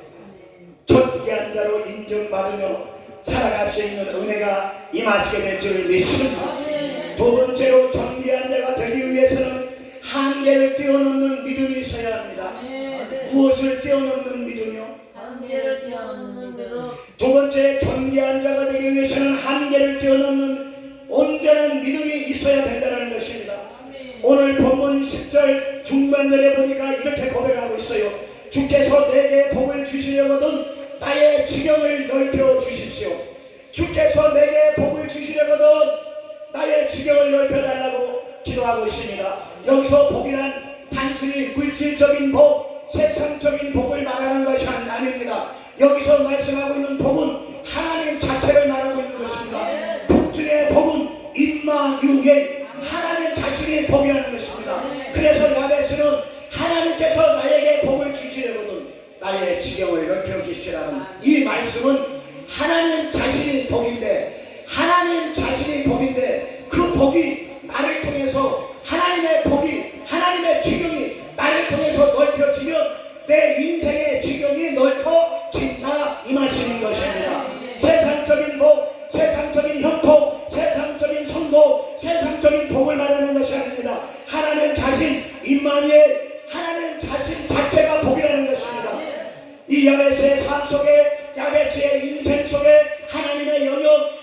존귀한 자로 인정받으며 살아갈 수 있는 은혜가 임하시게 될 줄 믿습니다. 두 번째로 존귀한 자가 되기 위해서는 한계를 뛰어넘는 믿음이 있어야 합니다. 무엇을 뛰어넘는 믿음이요? 한계를 뛰어넘는 믿음. 두 번째, 존귀한 자가 되기 위해서는 한계를 뛰어넘는 온전한 믿음이 있어야 된다는 것입니다. 오늘 본문 10절 중반절에 보니까 이렇게 고백하고 있어요. 주께서 내게 복을 주시려거든 나의 지경을 넓혀 주십시오. 주께서 내게 복을 주시려거든 나의 지경을 넓혀달라고 기도하고 있습니다. 여기서 복이란 단순히 물질적인 복, 세상적인 복을 말하는 것이 아닙니다. 여기서 말씀하고 있는 복은 하나님 자체를 말하고 있는 것입니다. 복 중에 복은 임마유예, 하나님 자신이 복이라는 것입니다. 그래서 야베스는 하나님께서 나에게 복을 주시려거든 나의 지경을 넓혀 주시라는 이 말씀은 하나님 자신이 복인데, 하나님 자신이 복인데 그 복이 나를 통해서, 하나님의 복이, 하나님의 지경이 나를 통해서 넓혀지면 내 인생의 지경이 넓어진다 이 말씀인 것입니다. 세상적인 복, 세상적인 형통, 세상적인 성공, 세상적인 복을 말하는 것이 아닙니다. 하나님 자신, 임마누엘, 하나님 자신 자체가 복이라는 것입니다. 이 야베스의 삶 속에, 야베스의 인생 속에 하나님의 영역,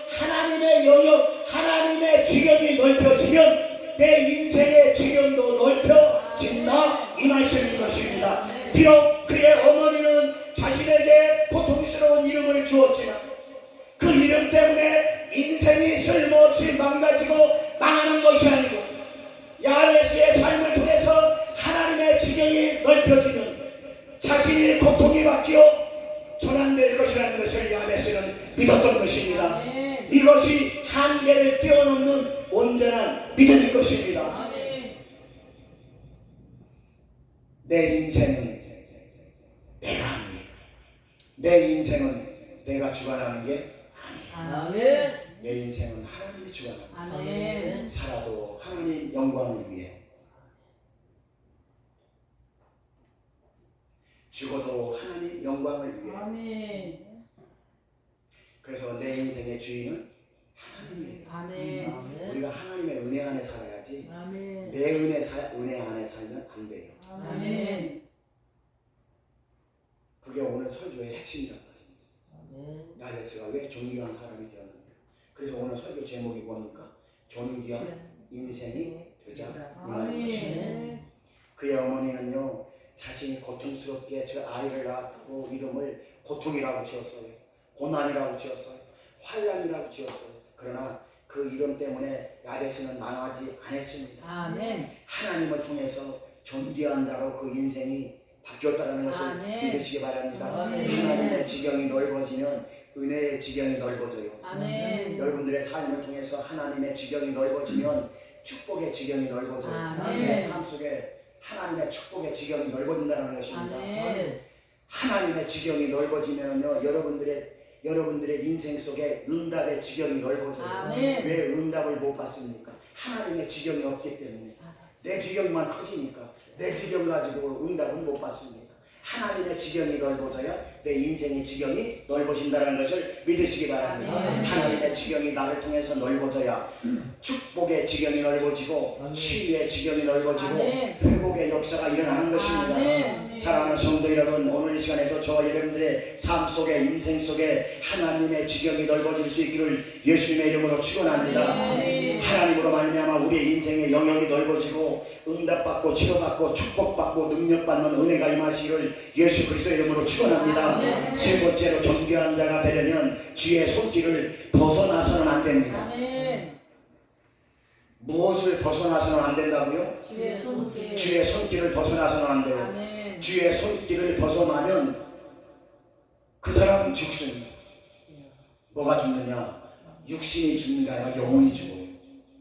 하나님의 지경이 넓혀지면 내 인생의 지경도 넓혀진다 이 말씀인 것입니다. 비록 그의 어머니는 자신에게 고통스러운 이름을 주었지만 그 이름 때문에 인생이 쓸모없이 망가지고 망하는 것이 아니고 야베스의 삶을 통해서 하나님의 지경이 넓혀지는 자신이 고통이 바뀌어 전환될 것이라는 것을 야베스는 믿었던 것입니다. 이것이 한계를 뛰어넘는 온전한 믿음인 것입니다. 내 인생은 내가 합니다. 내 인생은 내가 주관하는 게 아니야. 아멘. 내 인생은 하나님이 주관합니다. 아멘. 살아도 하나님 영광을 위해, 죽어도 하나님 영광을 위해. 아멘. 그래서 내 인생의 주인은 하나님이에요. 아멘. 우리가 하나님의 은혜 안에 살아야지 아멘. 내 은혜 안에 살면 안 돼요. 아멘. 그게 오늘 설교의 핵심이라는 것입니다. 아멘. 야베스가 왜 존귀한 사람이 되었는가. 그래서 오늘 설교 제목이 뭡니까? 존귀한 인생이 되자. 이 말인 것입니다. 아멘. 그의 어머니는요, 자신이 고통스럽게 저 아이를 낳았고 이름을 고통이라고 지었어요. 고난이라고 지었어요. 환난이라고 지었어요. 그러나 그 이름 때문에 야베스는 망하지 않았습니다. 아멘. 하나님을 통해서 존귀한 자로 그 인생이 바뀌었다는 것을 아멘. 믿으시기 바랍니다. 아멘. 하나님의 지경이 넓어지면 은혜의 지경이 넓어져요. 아멘. 여러분들의 삶을 통해서 하나님의 지경이 넓어지면 축복의 지경이 넓어져요. 아멘. 내 삶 속에 하나님의 축복의 지경이 넓어진다는 것입니다. 아멘. 하나님의 지경이 넓어지면요, 여러분들의 인생 속에 응답의 지경이 넓어져요. 아멘. 왜 응답을 못 받습니까? 하나님의 지경이 없기 때문에. 내 지경만 커지니까 내 지경 가지고 응답은 못 받습니다. 하나님의 지경이 넓어져야 내 인생의 지경이 넓어진다는 것을 믿으시기 바랍니다. 아멘. 하나님의 지경이 나를 통해서 넓어져야 축복의 지경이 넓어지고 치유의 지경이 넓어지고 아멘. 회복의 역사가 일어나는 것입니다. 아멘. 사랑하는 성도 여러분, 오늘 이 시간에도 저와 여러분들의 삶 속에 인생 속에 하나님의 지경이 넓어질 수 있기를 예수님의 이름으로 축원합니다. 아멘. 하나님으로 말미암아 우리의 인생의 영역이 넓어지고 응답받고 치료받고 축복받고 능력받는 은혜가 임하시기를 예수 그리스도의 이름으로 축원합니다. 아멘. 세 번째로 존귀한 자가 되려면 주의 손길을 벗어나서는 안 됩니다. 아멘. 무엇을 벗어나서는 안 된다고요? 주의 손길. 주의 손길을 벗어나서는 안 돼요. 아멘. 주의 손길을 벗어나면 그 사람은 죽습니다. 뭐가 죽느냐? 육신이 죽는가 아니라 영혼이 죽어요.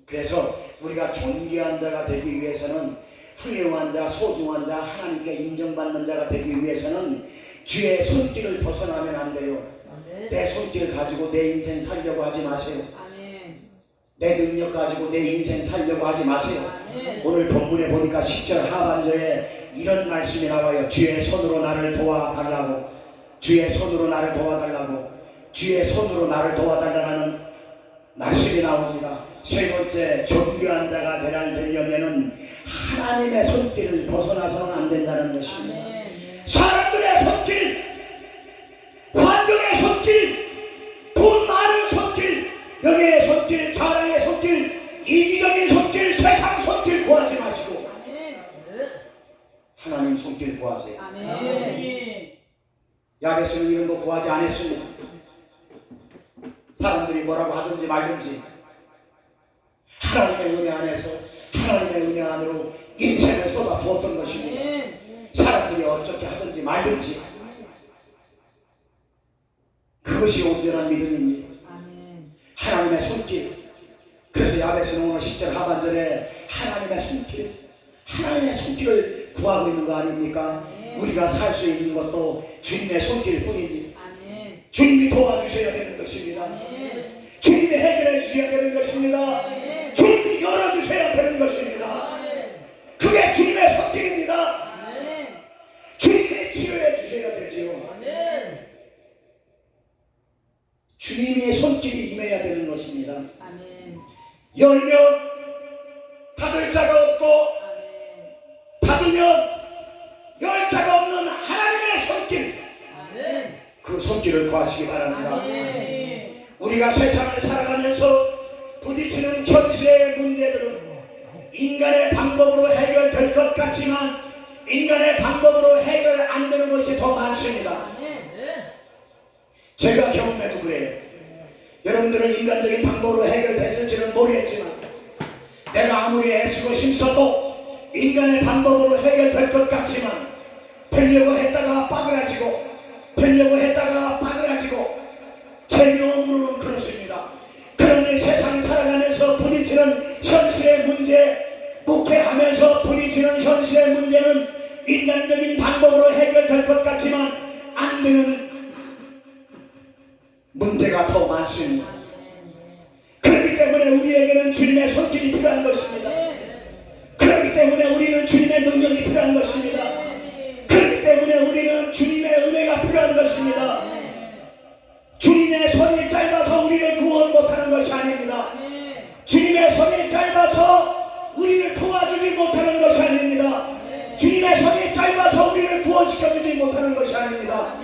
그래서 우리가 존귀한 자가 되기 위해서는, 훌륭한 자, 소중한 자, 하나님께 인정받는 자가 되기 위해서는 주의 손길을 벗어나면 안 돼요. 아멘. 내 손길 가지고 내 인생 살려고 하지 마세요. 아멘. 내 능력 가지고 내 인생 살려고 하지 마세요. 아멘. 오늘 본문에 보니까 10절 하반절에 이런 말씀이 나와요. 주의 손으로 나를 도와달라고. 주의 손으로 나를 도와달라고. 주의 손으로 나를 도와달라는 말씀이 나옵니다. 세 번째, 존귀한 자가 되려면은 하나님의 손길을 벗어나서는 안 된다는 것입니다. 아멘. 사람들의 손길, 환경의 손길, 돈 많은 손길, 명예의 손길, 자랑의 손길, 이기적인 손길, 세상 손길 구하지 마시고 아멘. 하나님 손길 구하세요. 아멘. 야베스는 이런 거 구하지 않았습니다. 사람들이 뭐라고 하든지 말든지 하나님의 은혜 안에서, 하나님의 은혜 안으로 인생을 쏟아 부었던 것입니다. 아멘. 사람들이 어떻게 하든지 말든지 그것이 온전한 믿음입니다. 아멘. 하나님의 손길. 그래서 야베스는 오늘 10절 하반절에 하나님의 손길, 하나님의 손길을 구하고 있는 거 아닙니까? 우리가 살 수 있는 것도 주님의 손길 뿐입니다. 아멘. 주님이 도와주셔야 되는 것입니다. 아멘. 주님이 해결해 주셔야 되는 것입니다. 주님이 열어주셔야 되는 것입니다. 그게 주님의 손길입니다. 아멘. 주님이 치료해 주셔야 되지요. 아멘. 주님의 손길이 임해야 되는 것입니다. 아멘. 열면 닫을 자가 없고, 아멘. 닫으면 열 자가 없는 하나님의 손길, 아멘. 그 손길을 구하시기 바랍니다. 아멘. 우리가 세상을 살아가면서 부딪히는 현실의 문제들은 인간의 방법으로 해결될 것 같지만 인간의 방법으로 해결 안 되는 것이 더 많습니다. 제가 경험해도 그래요. 여러분들은 인간적인 방법으로 해결됐을지는 모르겠지만 내가 아무리 애쓰고 힘써도 인간의 방법으로 해결될 것 같지만 되려고 했다가 빠그라지고 제 경험으로는 그렇습니다. 그러니 세상 살아가면서 부딪히는 현실의 문제, 목회하면서 부딪히는 현실의 문제는 인간적인 방법으로 해결될 것 같지만 안 되는 문제가 더 많습니다. 그렇기 때문에 우리에게는 주님의 손길이 필요한 것입니다. 그렇기 때문에 우리는 주님의 능력이 필요한 것입니다. 그렇기 때문에 우리는 주님의 은혜가 필요한 것입니다. 주님의 손이 짧아서 우리를 구원 못하는 것이 아닙니다. 주님의 손이 짧아서 우리를 도와주지 못하는 것이 아닙니다. 주님의 손이 짧아서 우리를 구원시켜주지 못하는 것이 아닙니다.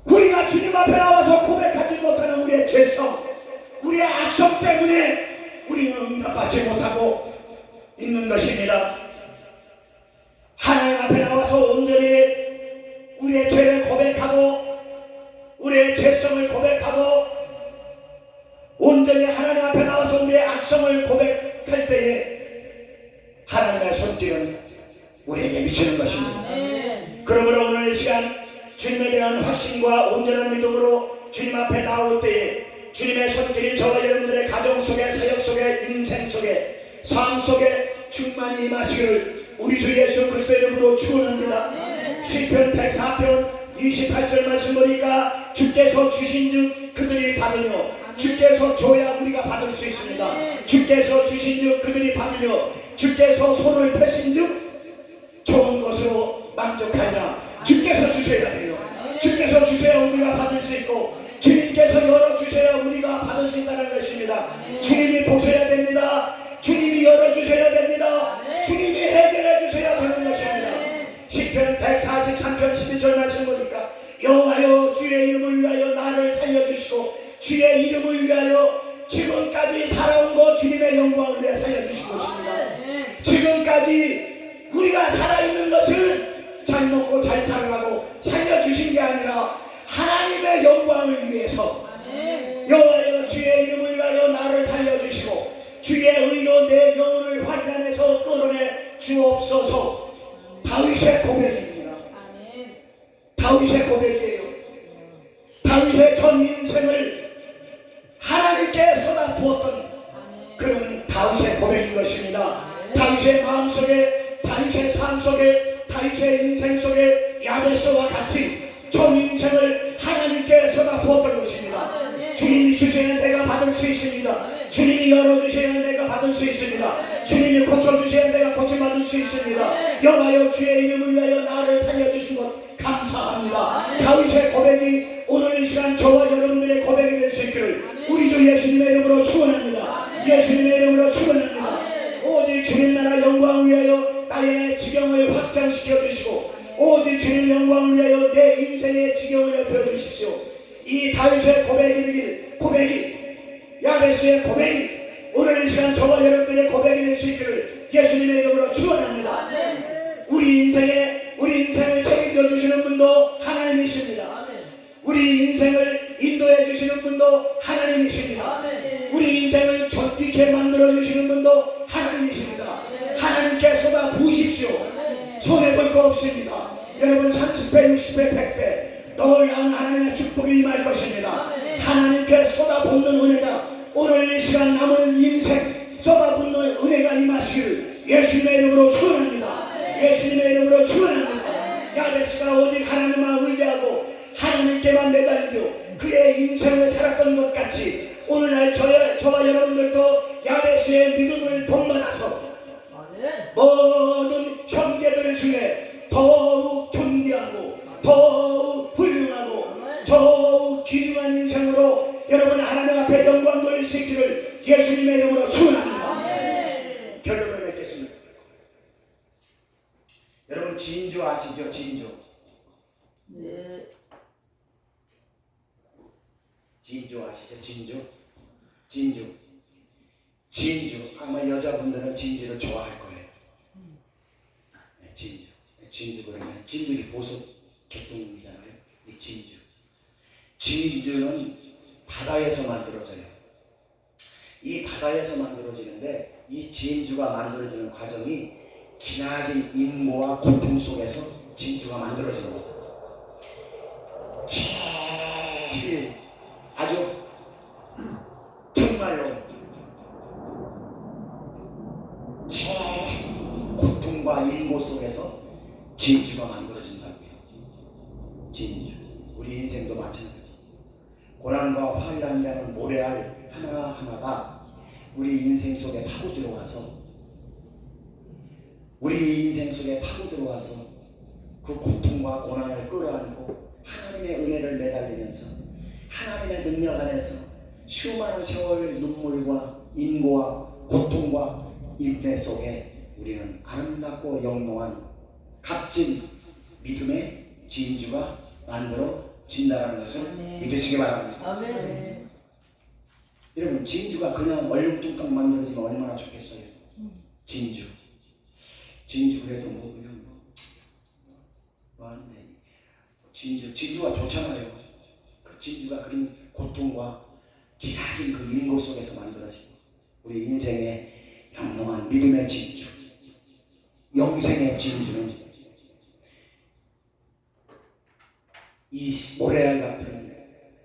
우리가 주님 앞에 나와서 고백하지 못하는 우리의 죄성, 우리의 악성 때문에 우리는 응답받지 못하고 있는 것입니다. 하나님 앞에 사랑을 고백할 때에 하나님의 손길은 우리에게 미치는 것입니다. 아멘. 그러므로 오늘 이 시간 주님에 대한 확신과 온전한 믿음으로 주님 앞에 나올 때에 주님의 손길이 저와 여러분들의 가정 속에, 사역 속에, 인생 속에, 삶 속에 충만히 임하시기를 우리 주 예수 그리스도의 이름으로 축원합니다. 시편 104편 28절 말씀 보니까 주께서 주신즉 그들이 받으며 주께서 줘야 우리가 받을 수 있습니다. 주께서 주신즉 그들이 받으며 주께서 손을 펴신즉 좋은 것으로 만족하리라. 주께서 주셔야 돼요. 주께서 주셔야 우리가 받을 수 있고 주님께서 열어주셔야 우리가 받을 수 있다는 것입니다. 주님이 보셔야 됩니다. 주님이 열어주셔야 됩니다. 주님이 해결해 주셔야 되는 것입니다. 시편 143편 12절 말씀 보니까 여호와여 주의 이름을 위하여 나를 살려주시고 주의 이름을 위하여 지금까지 살아온 것 주님의 영광을 위해 살려주신 것입니다. 지금까지 우리가 살아있는 것은 잘 먹고 잘 살아가고 살려주신 게 아니라 하나님의 영광을 위해서 여호와여 주의 이름을 위하여 나를 살려주시고 주의 의로 내 영혼을 환난에서 끌어내 주옵소서. 다윗의 고백입니다. 다윗의 고백이에요. 다윗의 전 인생을 하나님께 쏟아부었던 그런 다윗의 고백인 것입니다. 다윗의 마음속에, 다윗의 삶 속에, 다윗의 인생 속에 야베스와 같이 전 인생을 하나님께 쏟아부었던 것입니다. 주님이 주셔야 내가 받을 수 있습니다. 주님이 열어주셔야 내가 받을 수 있습니다. 주님이 고쳐주셔야 내가 고침받을 수 있습니다. 여호와여 주의 이름을 위하여 나를 살려주신 것 감사합니다. 다윗의 고백이 오늘 이 시간 저와 여러분들의 고백이 될 수 있기를 우리 주 예수님의 이름으로 축원합니다. 예수님의 이름으로 축원합니다. 오직 주님 나라 영광을 위하여 나의 지경을 확장시켜 주시고 오직 주님 영광을 위하여 내 인생의 지경을 넓혀 주십시오. 이 다윗의 고백이 야베스의 고백이 오늘 이 시간 저와 여러분들의 고백이 될 수 있기를 예수님의 이름으로 축원합니다. 우리 인생을 책임져 주시는 분도 하나님이십니다. 우리 인생을 인도해 주시는 분도 하나님이십니다. 우리 인생을 존귀케 만들어 주시는 분도 하나님이십니다. 하나님께 쏟아 부으십시오. 손해볼 거 없습니다. 여러분 30배, 60배, 100배 널 향한 하나님의 축복이 임할 것입니다. 하나님께 쏟아붓는 은혜가 오늘 이 시간 남은 인생 쏟아붓는 은혜가 임하시기를 예수님의 이름으로 축원합니다. 예수님의 이름으로 축원합니다. 야베스가 오직 하나님만 의지하고 하나님께만 매달리며 그의 인생을 살았던 것 같이 오늘날 저와 여러분들도 야베스의 믿음을 본받아서 모든 형제들 중에 더욱 존귀하고 더욱 훌륭하고 더욱 귀중한 인생으로 여러분 하나님 앞에 영광 돌릴 수 있기를 예수님의 이름으로 축원합니다. 결론을 맺겠습니다. 여러분 진주 아시죠? 진주. 네. 진주 아시죠? 진주. 아마 여자분들은 진주를 좋아할 거예요. 네, 진주 그러면 진주이 보석 계통이잖아요. 이 진주는 바다에서 만들어져요. 이 바다에서 만들어지는데 이 진주가 만들어지는 과정이 기나긴 인고와 고통 속에서 진주가 만들어지는 겁니다. 아주 정말로 고통과 인고 속에서 진주가 만들어진다고요. 진주. 우리 인생도 마찬가지. 고난과 환난이라는 모래알 하나하나가 우리 인생 속에 파고 들어와서 그 고통과 고난을 끌어안고 하나님의 은혜를 매달리면서 하나님의 능력 안에서 수많은 세월 눈물과 인고와 고통과 인내 속에 우리는 아름답고 영롱한 값진 믿음의 진주가 만들어진다는 것을 믿으시기 바랍니다. 아멘. 여러분 진주가 그냥 얼룩뚱땅 만들어지면 얼마나 좋겠어요. 진주 그래도 뭐 그냥 뭐하는데 진주가 좋잖아요. 그 진주가 그런 고통과 기나긴 그 인고 속에서 만들어지고 우리 인생의 영롱한 믿음의 진주, 영생의 진주는 이 모래알 같은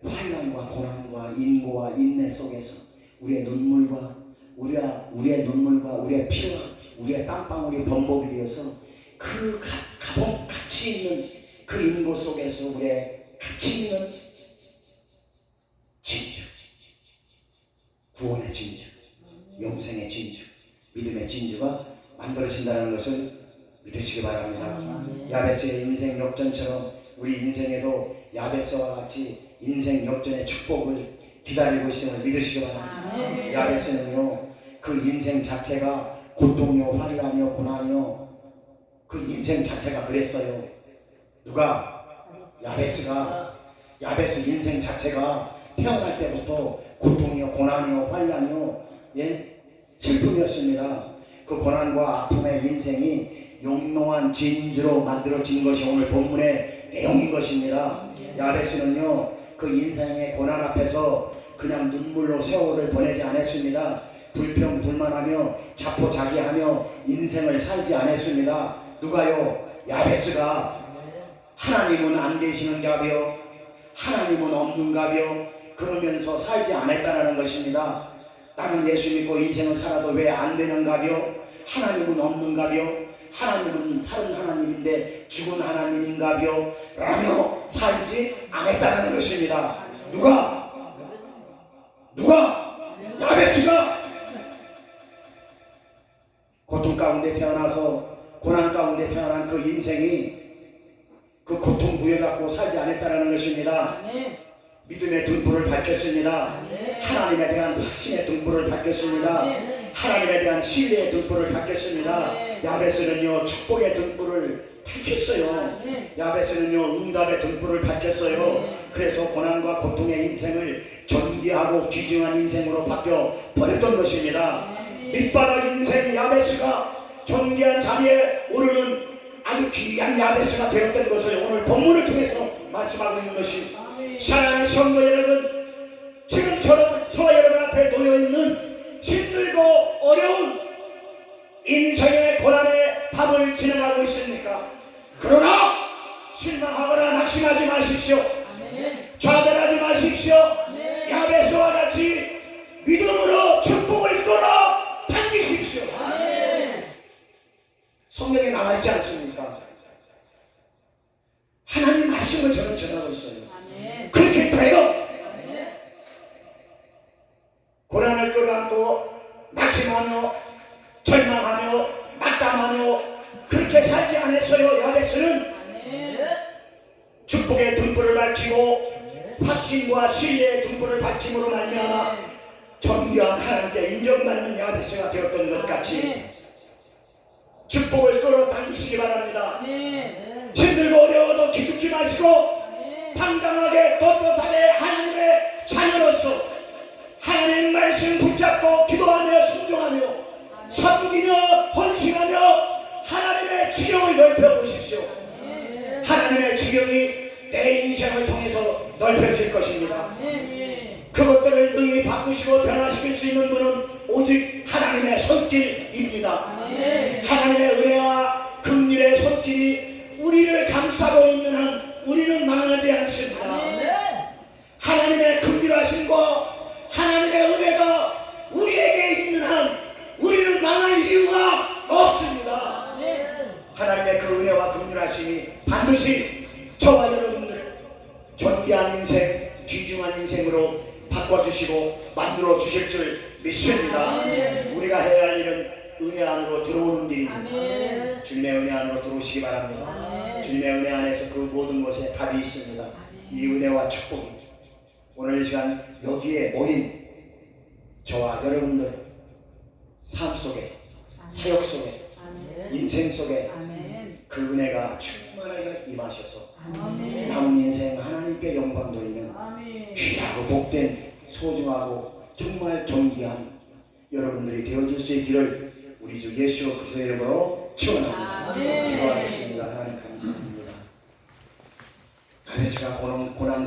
환난과 고난과 인고와 인내 속에서 우리의 눈물과 우리의 피와 우리의 땀방울이 범벅이 되어서 그 가치 있는 그 인고 속에서 우리의 가치 있는 진주, 구원의 진주, 영생의 진주, 믿음의 진주가 만들어진다는 것을 믿으시기 바랍니다. 야베스의 인생 역전처럼 우리 인생에도 야베스와 같이 인생 역전의 축복을 기다리고 있음을 믿으시기 바랍니다. 야베스는요, 그 인생 자체가 고통이요, 환난이요, 고난이요, 그 인생 자체가 그랬어요. 누가? 야베스 인생 자체가 태어날 때부터 고통이요, 고난이요, 환난이요, 슬픔이었습니다. 그 고난과 아픔의 인생이 영롱한 진주로 만들어진 것이 오늘 본문의 내용인 것입니다. 야베스는요, 그 인생의 고난 앞에서 그냥 눈물로 세월을 보내지 않았습니다. 불평불만하며 자포자기하며 인생을 살지 않았습니다. 누가요? 야베스가. 하나님은 안 계시는가벼, 하나님은 없는가벼 그러면서 살지 않았다는 것입니다. 나는 예수 믿고 인생을 살아도 왜 안 되는가벼, 하나님은 없는가벼, 하나님은 사는 하나님인데 죽은 하나님인가벼 라며 살지 않았다는 것입니다. 누가? 야베스가. 고통 가운데 태어나서 고난 가운데 태어난 그 인생이 그 고통 부여받고 살지 않았다는 것입니다. 믿음의 등불을 밝혔습니다. 하나님에 대한 확신의 등불을 밝혔습니다. 하나님에 대한 신뢰의 등불을 밝혔습니다. 야베스는요, 축복의 등불을 밝혔어요. 야베스는요, 응답의 등불을 밝혔어요. 그래서 고난과 고통의 인생을 존귀하고 귀중한 인생으로 바뀌어 버렸던 것입니다. 밑바닥 인생 야베스가 존귀한 자리에 오르는 아주 귀한 야베스가 되었던 것을 오늘 본문을 통해서 말씀하고 있는 것이, 사랑하는 성도 여러분, 지금 저와 여러분 앞에 놓여있는 힘들고 어려운 인생의 고난의 밤을 지나가고 있습니까? 그러나 실망하거나 낙심하지 마십시오. 좌절하지 마십시오. 야베스와 같이 믿음으로 축복을 끌어 당기십시오. 성경에 나와있지 않습니까? 하나님 말씀을 저는 전하고 있어요. 그렇게 돼요. 고난을 끌어안고 낙심하며 절망하며 낙담하며 그렇게 살지 않았어요. 야베스는 축복의 등불을 밝히고 확신과 신뢰의 등불을 밝힘으로 말미암아 존귀한 하나님께 인정받는 야베스가 되었던 것 같이 축복을 끌어당기시기 바랍니다. 힘들고 어려워도 기죽지 마시고 당당하게 떳떳하게 하나님의 자녀로서 하나님 말씀 붙잡고 기도하며 순종하며 섬기며 헌신하며 하나님의 지경을 넓혀보십시오. 하나님의 지경이 내 인생을 통해서 넓혀질 것입니다. 그것들을 능히 바꾸시고 변화시킬 수 있는 분은 오직 하나님의 손길입니다. 하나님의 은혜와 긍휼의 손길이 우리를 감싸고 있는 한 우리는 망하지 않습니다. 하나님의 긍휼하심과 하나님의 은혜가 우리에게 있는 한 우리는 망할 이유가 없습니다. 하나님의 그 은혜와 긍휼하심이 반드시 저와 여러분들 존귀한 인생, 귀중한 인생으로 바꿔주시고 만들어 주실 줄 믿습니다. 우리가 해야 할 일은 은혜 안으로 들어오는 길입니다. 주님의 은혜 안으로 들어오시기 바랍니다. 주님의 은혜 안에서 그 모든 것에 답이 있습니다. 이 은혜와 축복이 오늘 이 시간 여기에 모인 저와 여러분들 삶 속에, 사역 속에, 인생 속에 그 은혜가 충만하게 임하셔서 남은 인생 하나님께 영광 돌리는 귀하고 복된 소중하고 정말 존귀한 여러분들이 되어줄 수 있기를 우리 주 예수 그리스도의 이름으로 축원합니다. 기도하겠습니다. 하나님 감사합니다. 야베스가 고난